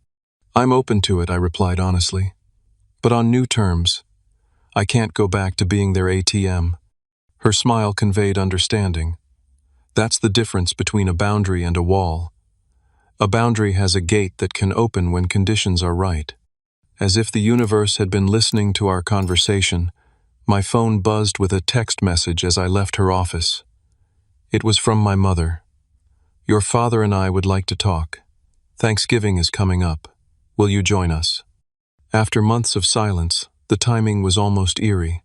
"I'm open to it," I replied honestly. "But on new terms. I can't go back to being their ATM." Her smile conveyed understanding. "That's the difference between a boundary and a wall. A boundary has a gate that can open when conditions are right. As if the universe had been listening to our conversation, my phone buzzed with a text message as I left her office. It was from my mother. "Your father and I would like to talk. Thanksgiving is coming up. Will you join us?" After months of silence, the timing was almost eerie.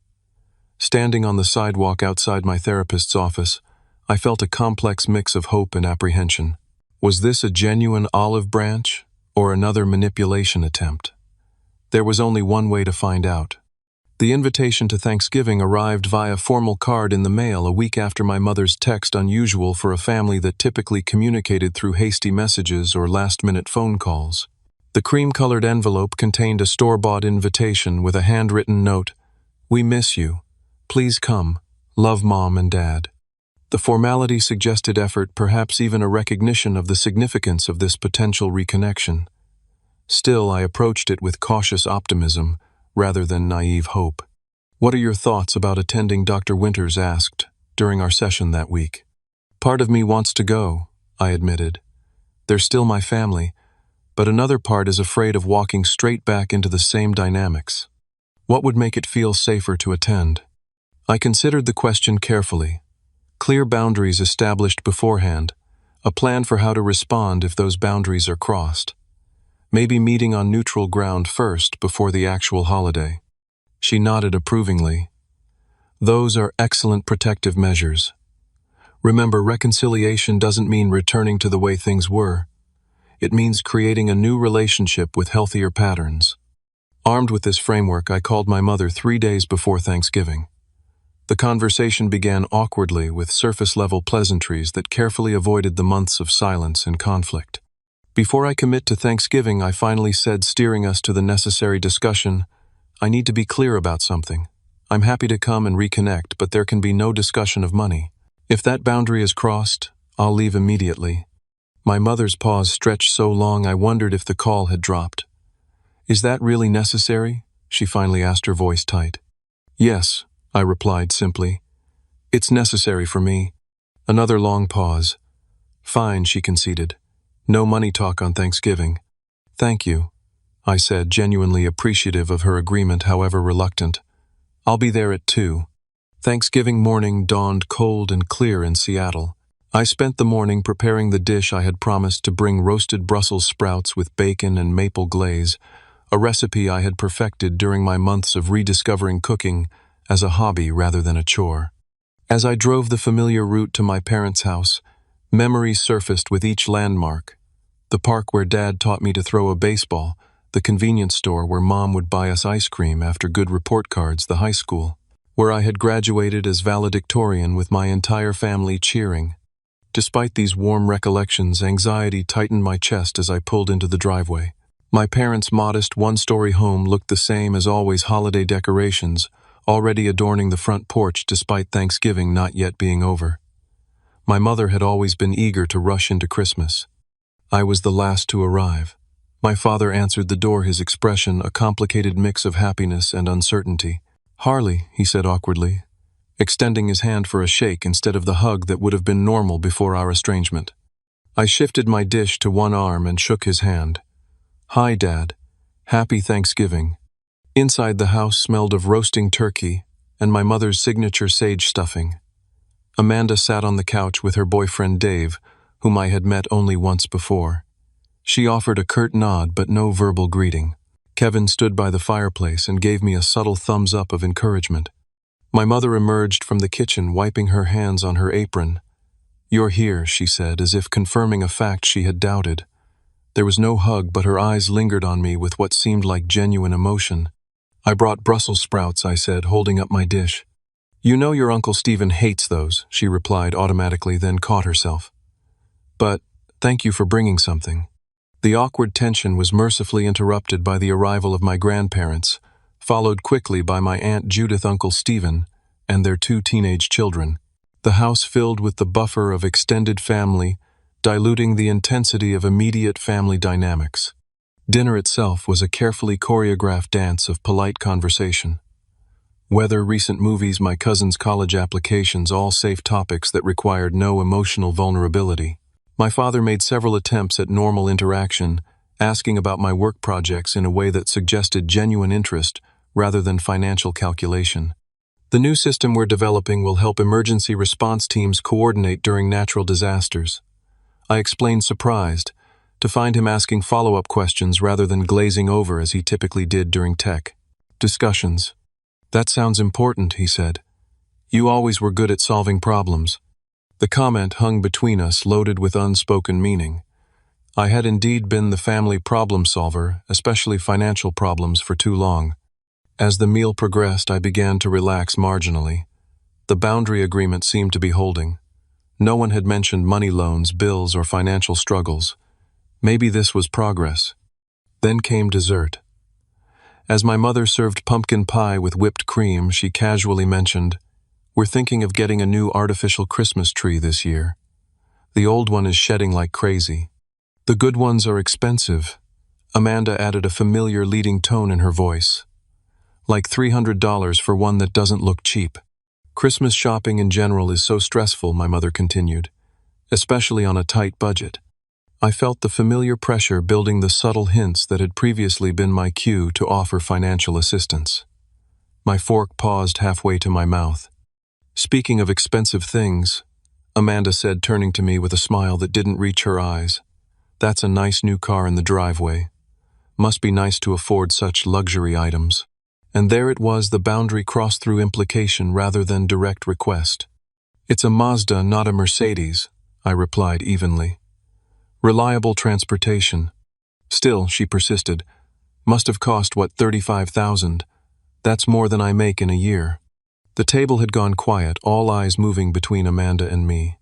Standing on the sidewalk outside my therapist's office, I felt a complex mix of hope and apprehension. Was this a genuine olive branch, or another manipulation attempt? There was only one way to find out. The invitation to Thanksgiving arrived via formal card in the mail a week after my mother's text, unusual for a family that typically communicated through hasty messages or last-minute phone calls. The cream-colored envelope contained a store-bought invitation with a handwritten note, "We miss you. Please come. Love Mom and Dad." The formality suggested effort, perhaps even a recognition of the significance of this potential reconnection. Still, I approached it with cautious optimism, rather than naive hope. "What are your thoughts about attending?" Dr. Winters asked during our session that week. "Part of me wants to go," I admitted. "They're still my family, but another part is afraid of walking straight back into the same dynamics. What would make it feel safer to attend?" I considered the question carefully. Clear boundaries established beforehand, a plan for how to respond if those boundaries are crossed. Maybe meeting on neutral ground first before the actual holiday. She nodded approvingly. "Those are excellent protective measures. Remember, reconciliation doesn't mean returning to the way things were. It means creating a new relationship with healthier patterns." Armed with this framework, I called my mother 3 days before Thanksgiving. The conversation began awkwardly with surface-level pleasantries that carefully avoided the months of silence and conflict. "Before I commit to Thanksgiving," I finally said, steering us to the necessary discussion, "I need to be clear about something. I'm happy to come and reconnect, but there can be no discussion of money. If that boundary is crossed, I'll leave immediately." My mother's pause stretched so long I wondered if the call had dropped. "Is that really necessary?" she finally asked, her voice tight. "Yes," I replied simply. "It's necessary for me." Another long pause. "Fine," she conceded. "No money talk on Thanksgiving." "Thank you," I said, genuinely appreciative of her agreement, however reluctant. "I'll be there at 2. Thanksgiving morning dawned cold and clear in Seattle. I spent the morning preparing the dish I had promised to bring: roasted Brussels sprouts with bacon and maple glaze, a recipe I had perfected during my months of rediscovering cooking as a hobby rather than a chore. As I drove the familiar route to my parents' house, memories surfaced with each landmark: the park where Dad taught me to throw a baseball, the convenience store where Mom would buy us ice cream after good report cards, the high school where I had graduated as valedictorian with my entire family cheering. Despite these warm recollections, anxiety tightened my chest as I pulled into the driveway. My parents' modest one-story home looked the same as always: holiday decorations already adorning the front porch despite Thanksgiving not yet being over. My mother had always been eager to rush into Christmas. I was the last to arrive. My father answered the door, his expression a complicated mix of happiness and uncertainty. "Harley," he said awkwardly, extending his hand for a shake instead of the hug that would have been normal before our estrangement. I shifted my dish to one arm and shook his hand. "Hi, Dad. Happy Thanksgiving." Inside, the house smelled of roasting turkey and my mother's signature sage stuffing. Amanda sat on the couch with her boyfriend Dave, whom I had met only once before. She offered a curt nod but no verbal greeting. Kevin stood by the fireplace and gave me a subtle thumbs up of encouragement. My mother emerged from the kitchen, wiping her hands on her apron. "You're here," she said, as if confirming a fact she had doubted. There was no hug, but her eyes lingered on me with what seemed like genuine emotion. "I brought Brussels sprouts," I said, holding up my dish. "You know your Uncle Stephen hates those," she replied automatically, then caught herself. "But thank you for bringing something." The awkward tension was mercifully interrupted by the arrival of my grandparents, followed quickly by my Aunt Judith, Uncle Stephen, and their 2 teenage children. The house filled with the buffer of extended family, diluting the intensity of immediate family dynamics. Dinner itself was a carefully choreographed dance of polite conversation. Weather, recent movies, my cousin's college applications, all safe topics that required no emotional vulnerability. My father made several attempts at normal interaction, asking about my work projects in a way that suggested genuine interest rather than financial calculation. The new system we're developing will help emergency response teams coordinate during natural disasters. I explained, surprised, to find him asking follow-up questions rather than glazing over as he typically did during tech discussions. "That sounds important," he said. "You always were good at solving problems." The comment hung between us, loaded with unspoken meaning. I had indeed been the family problem solver, especially financial problems, for too long. As the meal progressed, I began to relax marginally. The boundary agreement seemed to be holding. No one had mentioned money loans, bills, or financial struggles. Maybe this was progress. Then came dessert. As my mother served pumpkin pie with whipped cream, she casually mentioned, "We're thinking of getting a new artificial Christmas tree this year. The old one is shedding like crazy. The good ones are expensive." Amanda added a familiar leading tone in her voice. "Like $300 for one that doesn't look cheap." "Christmas shopping in general is so stressful," my mother continued, "especially on a tight budget." I felt the familiar pressure building, the subtle hints that had previously been my cue to offer financial assistance. My fork paused halfway to my mouth. "Speaking of expensive things," Amanda said, turning to me with a smile that didn't reach her eyes, "that's a nice new car in the driveway. Must be nice to afford such luxury items." And there it was, the boundary crossed through implication rather than direct request. "It's a Mazda, not a Mercedes," I replied evenly. "Reliable transportation." "Still," she persisted, "must have cost, what, $35,000? That's more than I make in a year." The table had gone quiet, all eyes moving between Amanda and me.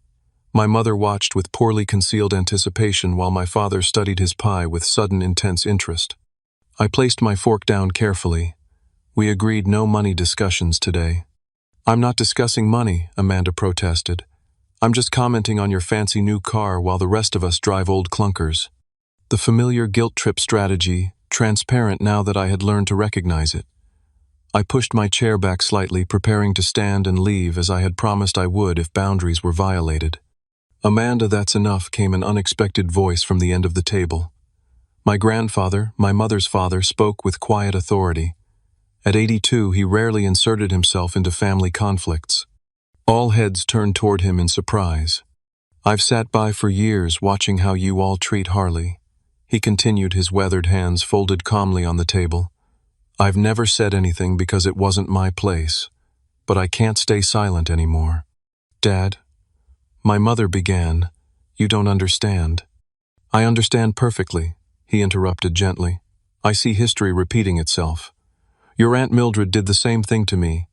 My mother watched with poorly concealed anticipation while my father studied his pie with sudden intense interest. I placed my fork down carefully. We agreed no money discussions today. "I'm not discussing money," Amanda protested. "I'm just commenting on your fancy new car while the rest of us drive old clunkers." The familiar guilt trip strategy, transparent now that I had learned to recognize it. I pushed my chair back slightly, preparing to stand and leave as I had promised I would if boundaries were violated. "Amanda, that's enough," came an unexpected voice from the end of the table. My grandfather, my mother's father, spoke with quiet authority. At 82, he rarely inserted himself into family conflicts. All heads turned toward him in surprise. "I've sat by for years watching how you all treat Harley," he continued, his weathered hands folded calmly on the table. "I've never said anything because it wasn't my place, but I can't stay silent anymore." "Dad," my mother began, "you don't understand." "I understand perfectly," he interrupted gently. "I see history repeating itself. Your Aunt Mildred did the same thing to me.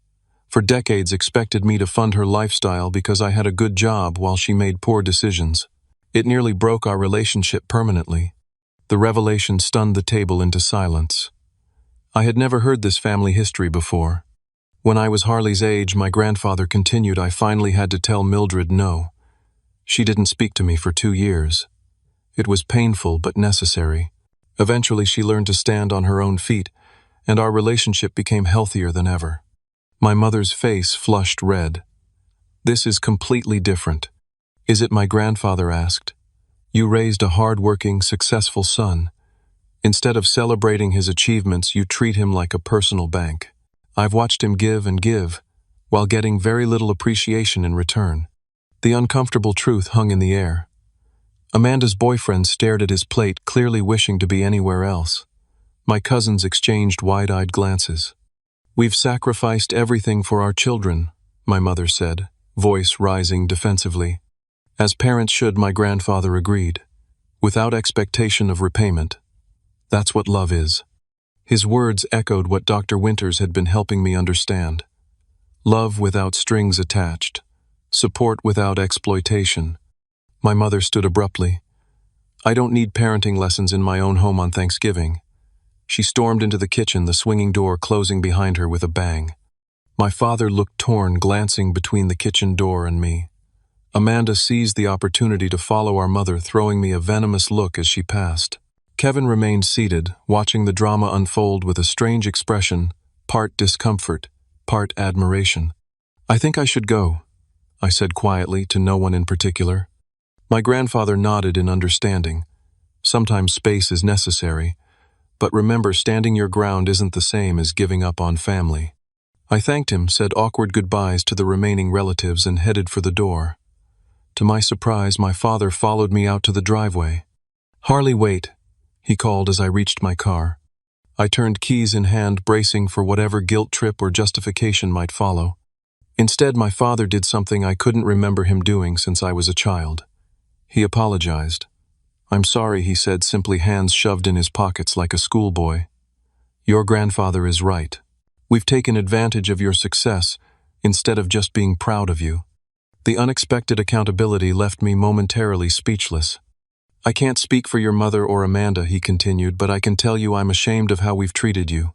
For decades expected me to fund her lifestyle because I had a good job while she made poor decisions. It nearly broke our relationship permanently." The revelation stunned the table into silence. I had never heard this family history before. "When I was Harley's age," my grandfather continued, "I finally had to tell Mildred no. She didn't speak to me for 2 years. It was painful but necessary. Eventually she learned to stand on her own feet, and our relationship became healthier than ever." My mother's face flushed red. "This is completely different." "Is it?" my grandfather asked. "You raised a hard-working, successful son. Instead of celebrating his achievements, you treat him like a personal bank. I've watched him give and give, while getting very little appreciation in return." The uncomfortable truth hung in the air. Amanda's boyfriend stared at his plate, clearly wishing to be anywhere else. My cousins exchanged wide-eyed glances. "We've sacrificed everything for our children," my mother said, voice rising defensively. "As parents should," my grandfather agreed, "without expectation of repayment. That's what love is." His words echoed what Dr. Winters had been helping me understand. Love without strings attached. Support without exploitation. My mother stood abruptly. "I don't need parenting lessons in my own home on Thanksgiving." She stormed into the kitchen, the swinging door closing behind her with a bang. My father looked torn, glancing between the kitchen door and me. Amanda seized the opportunity to follow our mother, throwing me a venomous look as she passed. Kevin remained seated, watching the drama unfold with a strange expression, part discomfort, part admiration. "I think I should go," I said quietly, to no one in particular. My grandfather nodded in understanding. Sometimes space is necessary, but remember, standing your ground isn't the same as giving up on family. I thanked him, said awkward goodbyes to the remaining relatives, and headed for the door. To my surprise, my father followed me out to the driveway. "Harley, wait," he called as I reached my car. I turned keys in hand, bracing for whatever guilt trip or justification might follow. Instead, my father did something I couldn't remember him doing since I was a child. He apologized. "I'm sorry," he said, simply, hands shoved in his pockets like a schoolboy. "Your grandfather is right. We've taken advantage of your success instead of just being proud of you." The unexpected accountability left me momentarily speechless. "I can't speak for your mother or Amanda," he continued, "but I can tell you I'm ashamed of how we've treated you.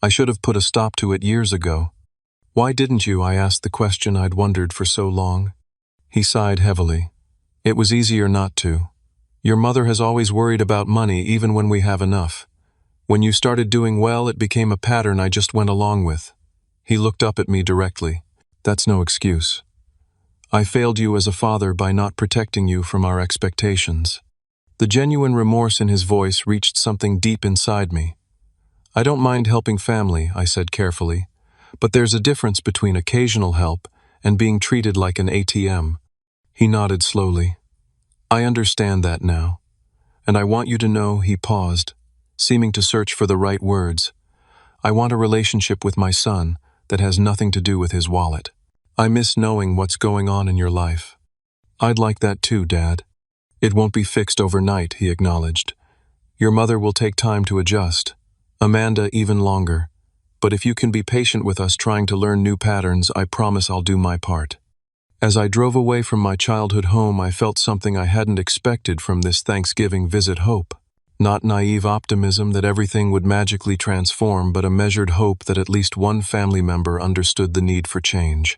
I should have put a stop to it years ago." "Why didn't you?" I asked, the question I'd wondered for so long. He sighed heavily. "It was easier not to. Your mother has always worried about money even when we have enough. When you started doing well, it became a pattern I just went along with." He looked up at me directly. "That's no excuse. I failed you as a father by not protecting you from our expectations." The genuine remorse in his voice reached something deep inside me. "I don't mind helping family," I said carefully, "but there's a difference between occasional help and being treated like an ATM." He nodded slowly. "I understand that now. And I want you to know," he paused, seeming to search for the right words, "I want a relationship with my son that has nothing to do with his wallet. I miss knowing what's going on in your life." "I'd like that too, Dad." "It won't be fixed overnight," he acknowledged. "Your mother will take time to adjust. Amanda even longer. But if you can be patient with us trying to learn new patterns, I promise I'll do my part." As I drove away from my childhood home, I felt something I hadn't expected from this Thanksgiving visit: hope. Not naive optimism that everything would magically transform, but a measured hope that at least one family member understood the need for change.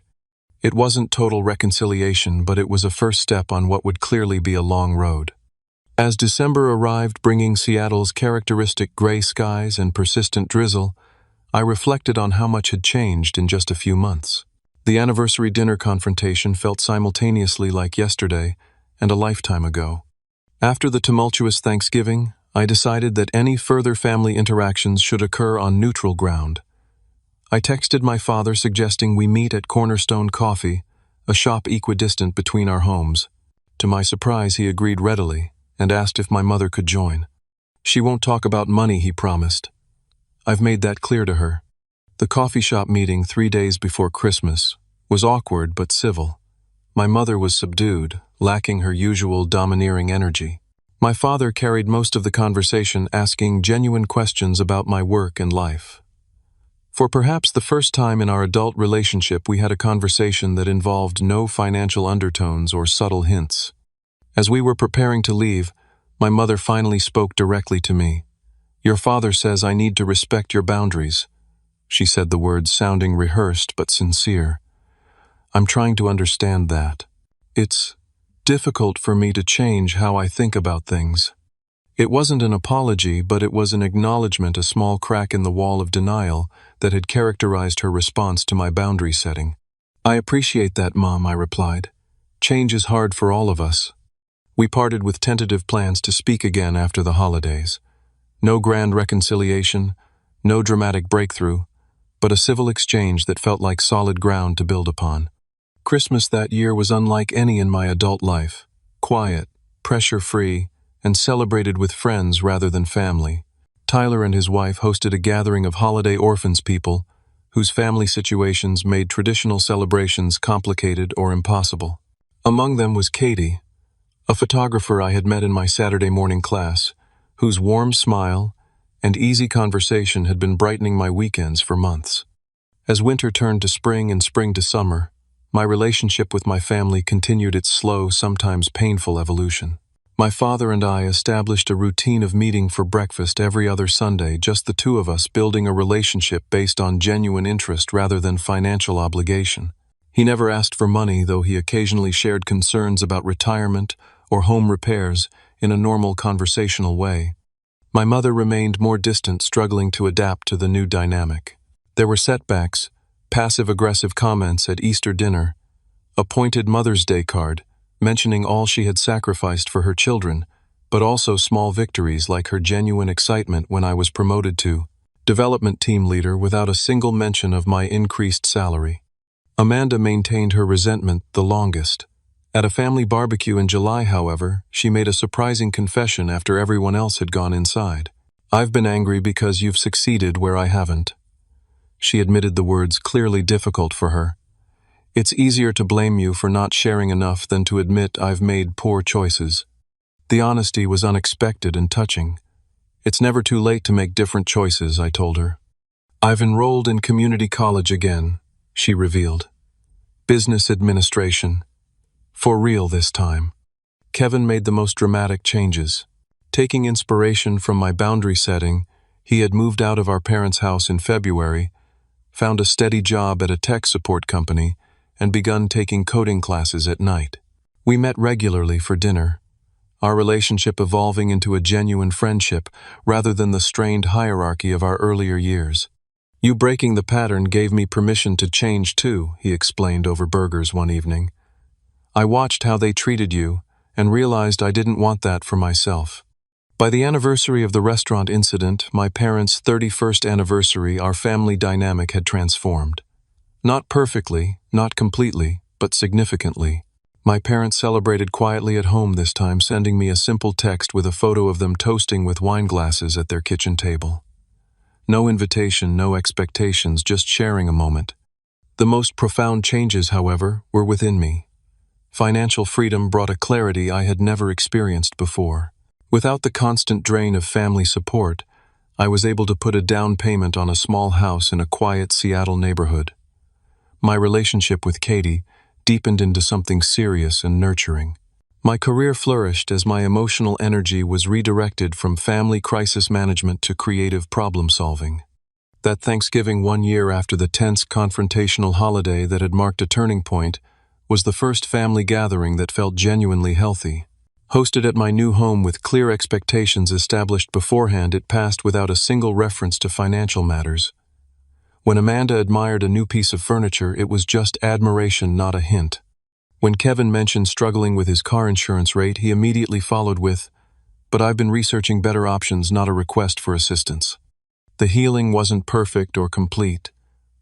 It wasn't total reconciliation, but it was a first step on what would clearly be a long road. As December arrived, bringing Seattle's characteristic gray skies and persistent drizzle, I reflected on how much had changed in just a few months. The anniversary dinner confrontation felt simultaneously like yesterday and a lifetime ago. After the tumultuous Thanksgiving, I decided that any further family interactions should occur on neutral ground. I texted my father suggesting we meet at Cornerstone Coffee, a shop equidistant between our homes. To my surprise, he agreed readily and asked if my mother could join. "She won't talk about money," he promised. "I've made that clear to her." The coffee shop meeting 3 days before Christmas was awkward but civil. My mother was subdued, lacking her usual domineering energy. My father carried most of the conversation, asking genuine questions about my work and life. For perhaps the first time in our adult relationship, we had a conversation that involved no financial undertones or subtle hints. As we were preparing to leave, my mother finally spoke directly to me. "Your father says I need to respect your boundaries." She said the words sounding rehearsed but sincere. "I'm trying to understand that. It's difficult for me to change how I think about things." It wasn't an apology, but it was an acknowledgement, a small crack in the wall of denial that had characterized her response to my boundary setting. "I appreciate that, Mom," I replied. "Change is hard for all of us." We parted with tentative plans to speak again after the holidays. No grand reconciliation, no dramatic breakthrough, but a civil exchange that felt like solid ground to build upon. Christmas that year was unlike any in my adult life. Quiet, pressure-free, and celebrated with friends rather than family. Tyler and his wife hosted a gathering of holiday orphans people whose family situations made traditional celebrations complicated or impossible. Among them was Katie, a photographer I had met in my Saturday morning class, whose warm smile and easy conversation had been brightening my weekends for months. As winter turned to spring and spring to summer, my relationship with my family continued its slow, sometimes painful evolution. My father and I established a routine of meeting for breakfast every other Sunday, just the two of us, building a relationship based on genuine interest rather than financial obligation. He never asked for money, though he occasionally shared concerns about retirement or home repairs in a normal conversational way. My mother remained more distant, struggling to adapt to the new dynamic. There were setbacks, passive-aggressive comments at Easter dinner, a pointed Mother's Day card, mentioning all she had sacrificed for her children, but also small victories like her genuine excitement when I was promoted to development team leader without a single mention of my increased salary. Amanda maintained her resentment the longest. At a family barbecue in July, however, she made a surprising confession after everyone else had gone inside. "I've been angry because you've succeeded where I haven't." She admitted the words clearly difficult for her. "It's easier to blame you for not sharing enough than to admit I've made poor choices." The honesty was unexpected and touching. "It's never too late to make different choices," I told her. "I've enrolled in community college again," she revealed. "Business administration. For real this time." Kevin made the most dramatic changes. Taking inspiration from my boundary setting, he had moved out of our parents' house in February, found a steady job at a tech support company, and begun taking coding classes at night. We met regularly for dinner, our relationship evolving into a genuine friendship rather than the strained hierarchy of our earlier years. "You breaking the pattern gave me permission to change too," he explained over burgers one evening. "I watched how they treated you and realized I didn't want that for myself." By the anniversary of the restaurant incident, my parents' 31st anniversary, our family dynamic had transformed. Not perfectly, not completely, but significantly. My parents celebrated quietly at home this time, sending me a simple text with a photo of them toasting with wine glasses at their kitchen table. No invitation, no expectations, just sharing a moment. The most profound changes, however, were within me. Financial freedom brought a clarity I had never experienced before. Without the constant drain of family support, I was able to put a down payment on a small house in a quiet Seattle neighborhood. My relationship with Katie deepened into something serious and nurturing. My career flourished as my emotional energy was redirected from family crisis management to creative problem solving. That Thanksgiving, 1 year after the tense confrontational holiday that had marked a turning point, was the first family gathering that felt genuinely healthy. Hosted at my new home with clear expectations established beforehand, it passed without a single reference to financial matters. When Amanda admired a new piece of furniture, it was just admiration, not a hint. When Kevin mentioned struggling with his car insurance rate, he immediately followed with, "But I've been researching better options," not a request for assistance. The healing wasn't perfect or complete.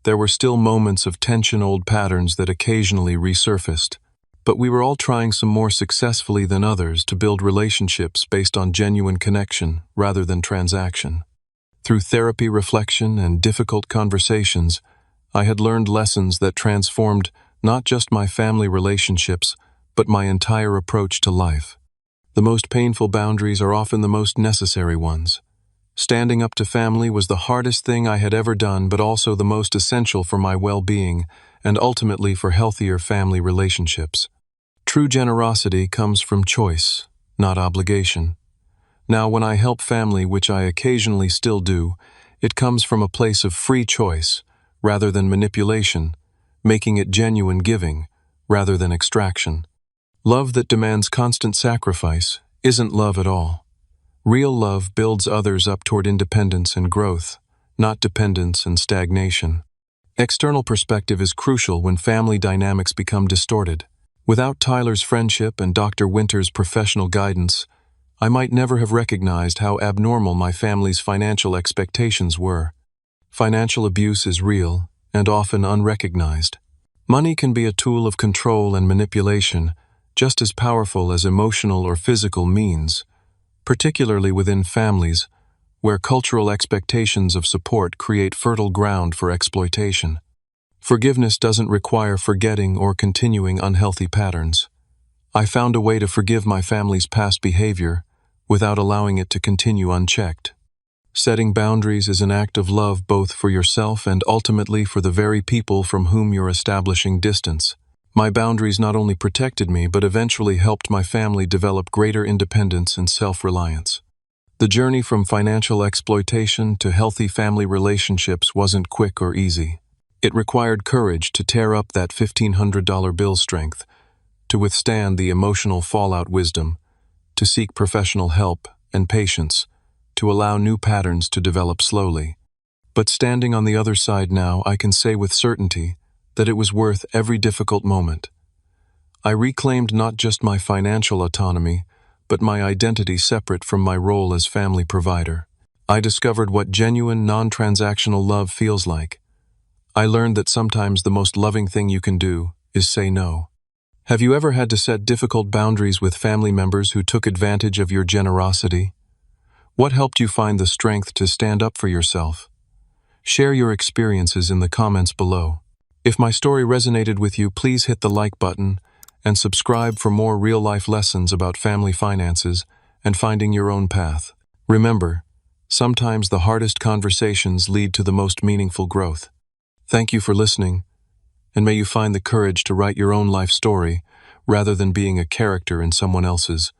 There were still moments of tension, old patterns that occasionally resurfaced. But we were all trying some more successfully than others to build relationships based on genuine connection rather than transaction. Through therapy, reflection, and difficult conversations, I had learned lessons that transformed not just my family relationships, but my entire approach to life. The most painful boundaries are often the most necessary ones. Standing up to family was the hardest thing I had ever done, but also the most essential for my well-being and ultimately for healthier family relationships. True generosity comes from choice, not obligation. Now, when I help family, which I occasionally still do, it comes from a place of free choice rather than manipulation, making it genuine giving rather than extraction. Love that demands constant sacrifice isn't love at all. Real love builds others up toward independence and growth, not dependence and stagnation. External perspective is crucial when family dynamics become distorted. Without Tyler's friendship and Dr. Winter's professional guidance, I might never have recognized how abnormal my family's financial expectations were. Financial abuse is real and often unrecognized. Money can be a tool of control and manipulation, just as powerful as emotional or physical means, particularly within families where cultural expectations of support create fertile ground for exploitation. Forgiveness doesn't require forgetting or continuing unhealthy patterns. I found a way to forgive my family's past behavior without allowing it to continue unchecked. Setting boundaries is an act of love both for yourself and ultimately for the very people from whom you're establishing distance. My boundaries not only protected me, but eventually helped my family develop greater independence and self-reliance. The journey from financial exploitation to healthy family relationships wasn't quick or easy. It required courage to tear up that $1,500 bill strength, to withstand the emotional fallout wisdom, to seek professional help and patience, to allow new patterns to develop slowly. But standing on the other side now, I can say with certainty that it was worth every difficult moment. I reclaimed not just my financial autonomy, but my identity separate from my role as family provider. I discovered what genuine, non-transactional love feels like. I learned that sometimes the most loving thing you can do is say no. Have you ever had to set difficult boundaries with family members who took advantage of your generosity? What helped you find the strength to stand up for yourself? Share your experiences in the comments below. If my story resonated with you, please hit the like button and subscribe for more real-life lessons about family finances and finding your own path. Remember, sometimes the hardest conversations lead to the most meaningful growth. Thank you for listening, and may you find the courage to write your own life story rather than being a character in someone else's.